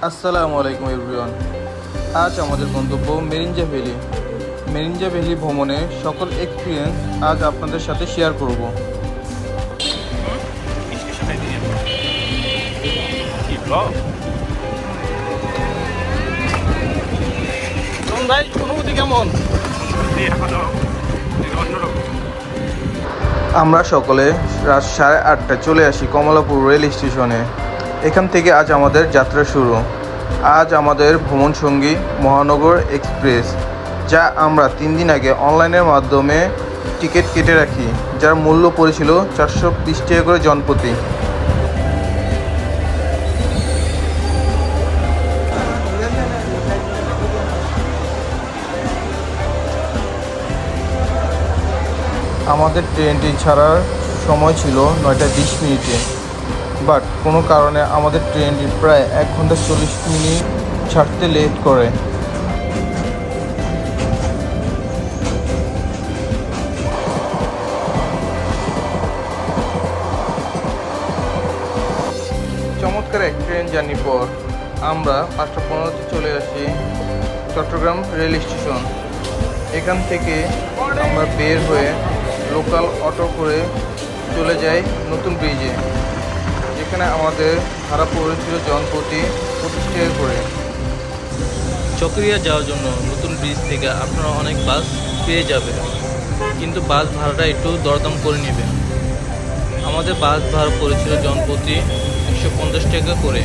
আসসালামু আলাইকুম এভরিওয়ান। আজ আমাদের গন্তব্য মেরিঞ্জা ভ্যালি। মেরিঞ্জা ভ্যালি ভ্রমণে সকল এক্সপিরিয়েন্স আজ আপনাদের সাথে শেয়ার করব। কেমন? আমরা সকলে রাত 8:30টায় চলে আসি কমলাপুর রেল স্টেশনে। এখান থেকে আজ আমাদের যাত্রা শুরু। আজ আমাদের ভ্রমণ সঙ্গী মহানগর এক্সপ্রেস, যা আমরা 3 দিন আগে অনলাইনের মাধ্যমে টিকিট কেটে রাখি, যার মূল্য পড়েছিল 420 টাকা করে জনপ্রতি। আমাদের ট্রেনটি ছাড়ার সময় ছিল 9:20 মিনিটে, বাট কোনো কারণে আমাদের ট্রেনটি প্রায় 1 ঘন্টা 40 মিনিট ছাড়তে লেট করে। চমৎকার এক ট্রেন জার্নি পর আমরা 5:15-তে চলে আসি চট্টগ্রাম রেল স্টেশন। এখান থেকে আমরা বের হয়ে লোকাল অটো করে চলে যাই নতুন ব্রিজে, যেখানে আমাদের ভাড়া পড়েছিল জনপ্রতি 25 টাকা করে। চকরিয়া যাওয়ার জন্য নতুন ব্রিজ থেকে আপনারা অনেক বাস পেয়ে যাবে, কিন্তু বাস ভাড়াটা একটু দরদাম করে নেবে। আমাদের বাস ভাড়া পড়েছিল জনপ্রতি 150 টাকা করে।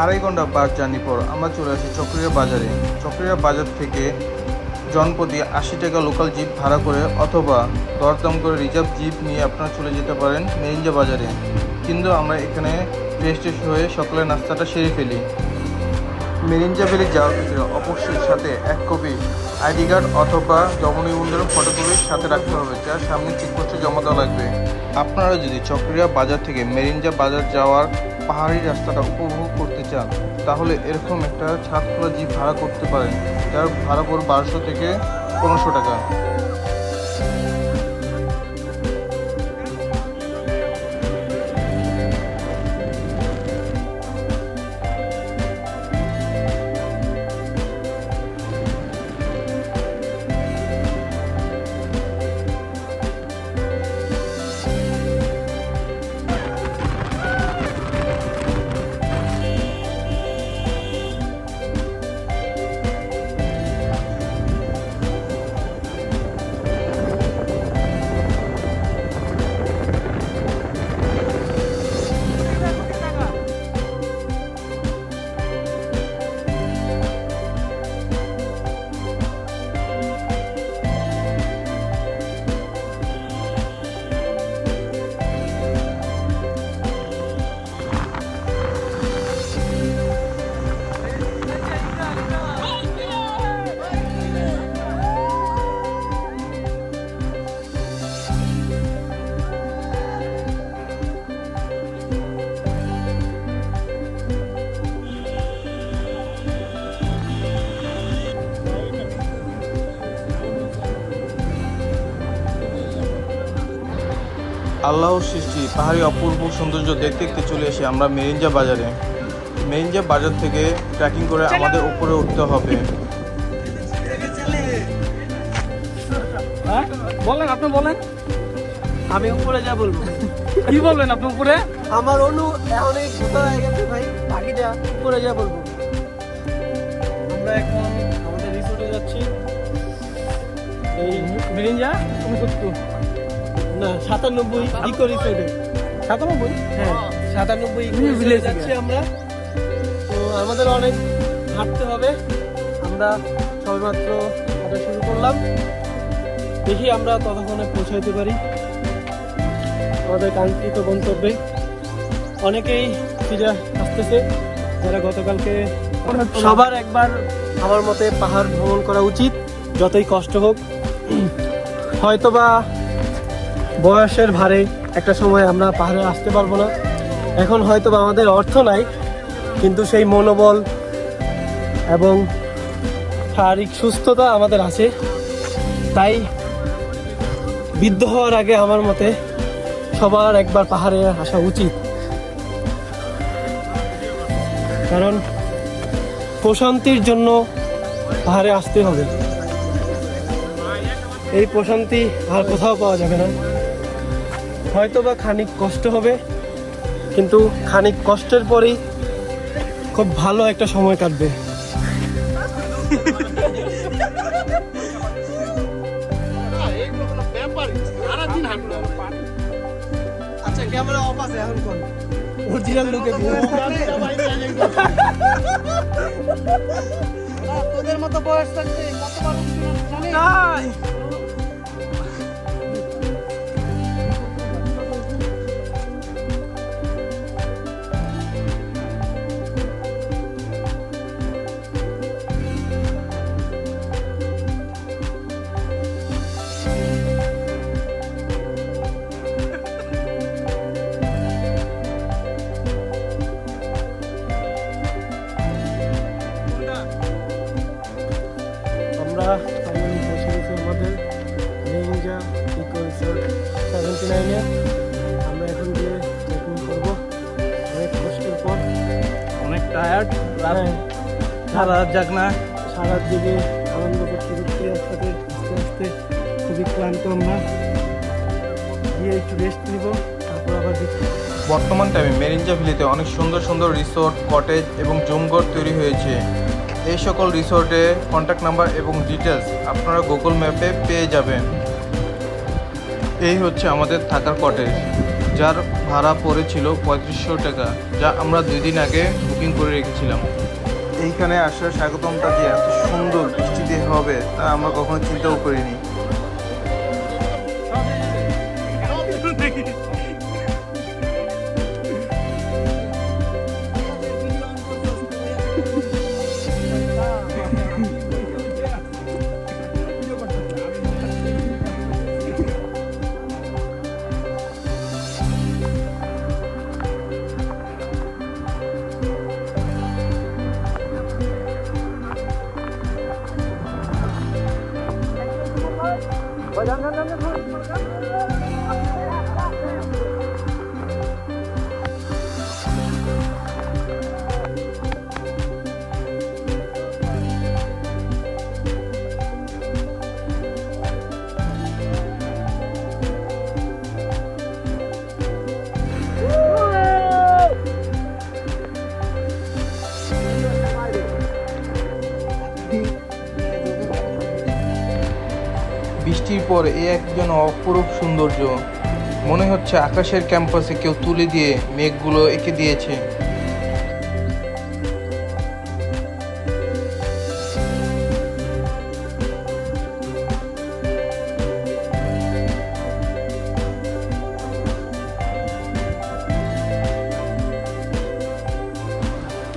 আড়াই ঘন্টা বাস জার্নি পর আমরা চলে আসি চকরিয়া বাজারে। চকরিয়া বাজার থেকে জনপ্রতি 80 টাকা লোকাল জিপ ভাড়া করে অথবা দরদাম করে রিজার্ভ জিপ নিয়ে আপনারা চলে যেতে পারেন মেরিঞ্জা বাজারে। কিন্তু আমরা এখানে ফ্রেশ হয়ে সকালের নাস্তাটা সেরে ফেলি। মেরিঞ্জা ভ্যালি যাওয়ার ক্ষেত্রে অবশ্যই সাথে 1 কপি আইডি কার্ড অথবা জন্মনিবন্ধনের ফটোকপির সাথে রাখতে হবে, যার সামনে চেকপোস্টে জমা দেওয়া লাগবে। আপনারা যদি চকরিয়া বাজার থেকে মেরিঞ্জা বাজার যাওয়ার পাহাড়ি রাস্তাটা উপভোগ করতে চান, তাহলে এরকম একটা ছাদখোলা জিপ ভাড়া করতে পারেন, যার ভাড়া পড়বে 1200 থেকে 1500 টাকা। আল্লাহর সৃষ্টি পাহাড়ি অপূর্ব সৌন্দর্য দেখতে দেখতে চলে এসে আমরা মেরিঞ্জা বাজারে। মেরিঞ্জা বাজার থেকে ট্রেকিং করে আমাদের উপরে উঠতে হবে। বলেন, আপনি বলেন। আমি উপরে যা বলবো। কি বলবেন আপনি উপরে? আমার অনু এখন এই জুতা হয়ে গেছে ভাই, বাকি যা উপরে যা বলবো। আমরা এখন আমাদের রিসোর্টে যাচ্ছি। এই মেরিঞ্জা তুমি কত? না 97 ইকো রিসোর্টে। 97? হ্যাঁ 97 ইকো রিসোর্টে যাচ্ছি আমরা। তো আমাদের অনেক হাঁটতে হবে। আমরা সবেমাত্র হাঁটা শুরু করলাম, দেখি আমরা কতক্ষণে পৌঁছাইতে পারি। আমাদের কাঙ্ক্ষিত গন্তব্যে। অনেকেই ফিরে আসতেছে যারা গতকালকে। সবার একবার আমার মতে পাহাড় ভ্রমণ করা উচিত, যতই কষ্ট হোক। হয়তোবা বয়সের ভারে একটা সময় আমরা পাহাড়ে আসতে পারবো না, এখন হয়তোবা আমাদের অর্থ নাই, কিন্তু সেই মনোবল এবং শারীরিক সুস্থতা আমাদের আছে। তাই বৃদ্ধ হওয়ার আগে আমার মতে সবার একবার পাহাড়ে আসা উচিত, কারণ প্রশান্তির জন্য পাহাড়ে আসতে হবে। এই প্রশান্তি আর কোথাও পাওয়া যাবে না। হয়তোবা খানিক কষ্ট হবে, কিন্তু খানিক কষ্টের পরেই খুব ভালো একটা সময় কাটবে। আচ্ছা, ক্যামেরা অফ আছে এখন কোন অরিজিনাল লুকে তোদের মতো বয়স থাকতে কতবার জানিস? আমরা ফাইনালি পৌঁছে গেছি আমাদের রেঞ্জা ইকো রিসোর্ট 79-এ। আমরা এখন গিয়ে চেকিং করবো। অনেক কষ্টের পর, অনেক টায়ার্ড, হ্যাঁ, সারা রাত জাগনা। সারা দিকে আনন্দ করতে করতে একসাথে আস্তে আস্তে খুবই ক্লান্ত। আমরা গিয়ে একটু রেস্ট নিব, তারপর আবার দেখি। বর্তমান টাইমে মেরিঞ্জা ভ্যালিতে অনেক সুন্দর সুন্দর রিসোর্ট, কটেজ এবং জুমঘর তৈরি হয়েছে। এই সকল রিসোর্টে কন্ট্যাক্ট নাম্বার এবং ডিটেলস আপনারা গুগল ম্যাপে পেয়ে যাবেন। এই হচ্ছে আমাদের থাকার কটেজ, যার ভাড়া পড়েছিল 3500 টাকা, যা আমরা 2 দিন আগে বুকিং করে রেখেছিলাম। এইখানে আসার স্বাগতমটা যে এত সুন্দর বৃষ্টি দিয়ে হবে তা আমরা কখনো চিন্তাও করিনি। বৃষ্টির পর এ একজন অপরূপ সৌন্দর্য। মনে হচ্ছে আকাশের ক্যাম্পাসে কেউ তুলে দিয়ে মেঘগুলো এঁকে দিয়েছে।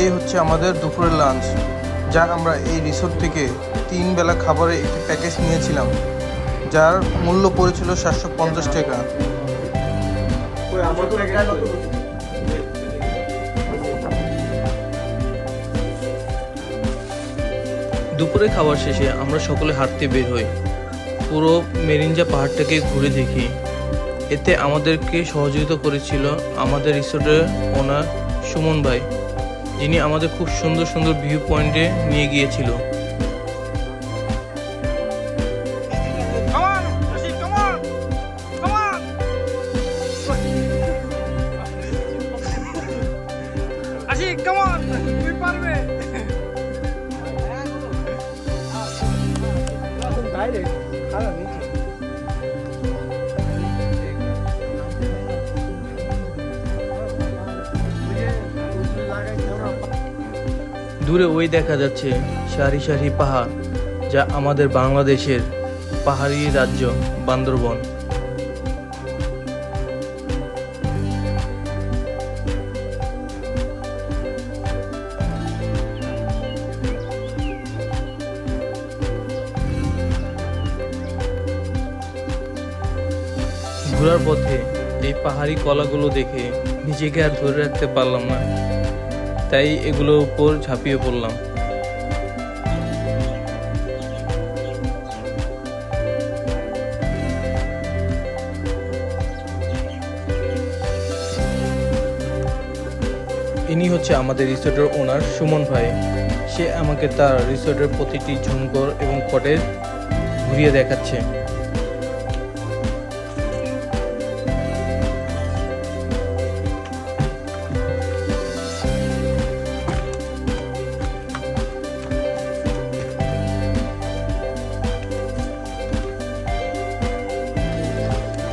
এই হচ্ছে আমাদের দুপুরের লাঞ্চ, যা আমরা এই রিসোর্ট থেকে 3 বেলা খাবারের একটি প্যাকেজ নিয়েছিলাম, যার মূল্য পড়েছিল 750 টাকা। দুপুরে খাবার শেষে আমরা সকলে হাঁটতে বের হই, পুরো মেরিঞ্জা পাহাড়টাকে ঘুরে দেখি। এতে আমাদেরকে সহযোগিতা করেছিল আমাদের রিসোর্টের ওনার সুমন ভাই, যিনি আমাদের খুব সুন্দর সুন্দর ভিউ পয়েন্টে নিয়ে গিয়েছিল। দূরে ওই দেখা যাচ্ছে সারি সারি পাহাড়, যা আমাদের বাংলাদেশের পাহাড়ি রাজ্য বান্দরবন। ঘোরার পথে এই পাহাড়ি কলাগুলো দেখে নিজেকে আর ধরে রাখতে পারলাম না, তাই এগুলোর উপর ঝাঁপিয়ে পড়লাম। ইনি হচ্ছে আমাদের রিসোর্টের ওনার সুমন ভাই। সে আমাকে তার রিসোর্টের প্রতিটি ঝুমঘর এবং কটেজ ঘুরিয়ে দেখাচ্ছে।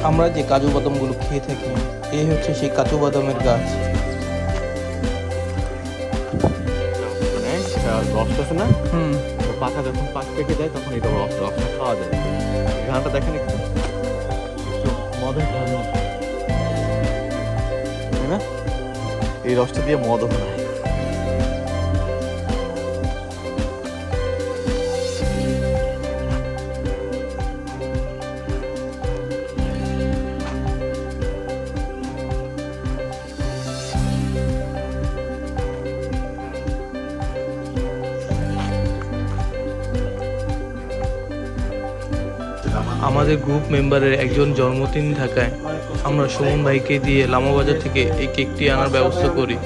আমরা যে কাজু বাদামগুলো খেয়ে থাকি, এই হচ্ছে সেই কাজু বাদামের গাছ। রস আছে না, পাতা যখন পাক পেকে যায় তখন এটা রসটা খাওয়া যায়। গানটা দেখেন একটু মদের ঘ্রাণ, তাই না? এই রসটা দিয়ে মদও বানায়। আমাদের গ্রুপ মেম্বারের একজন জন্মদিন থাকায় আমরা সুমন ভাইকে দিয়ে লামা বাজার থেকে এই কেকটি আনার ব্যবস্থা করি।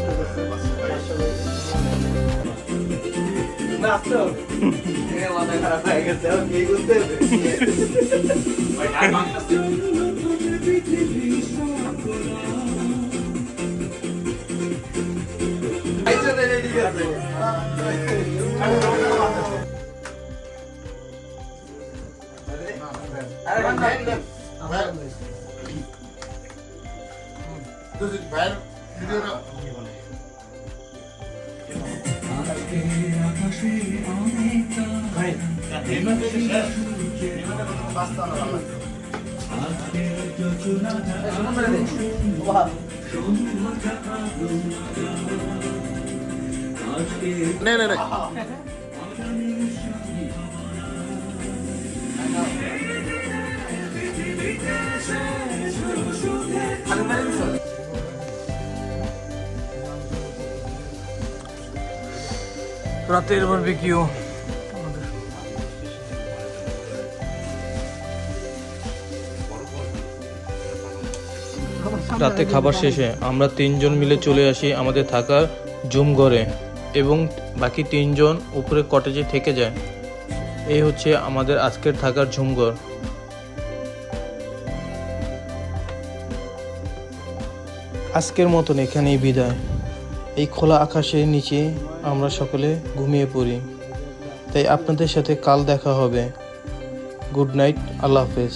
রাতের বারবিকিউ। রাতে খাবার শেষে আমরা 3 জন মিলে চলে আসি আমাদের থাকার জুম ঘরে এবং বাকি 3 জন উপরে কটেজে থেকে যায়। এই হচ্ছে আমাদের আজকের থাকার ঝুমঘর। আজকের মতন এখানেই বিদায়। এই খোলা আকাশের নিচে আমরা সকলে ঘুমিয়ে পড়ি। তাই আপনাদের সাথে কাল দেখা হবে। গুড নাইট, আল্লাহ হাফেজ।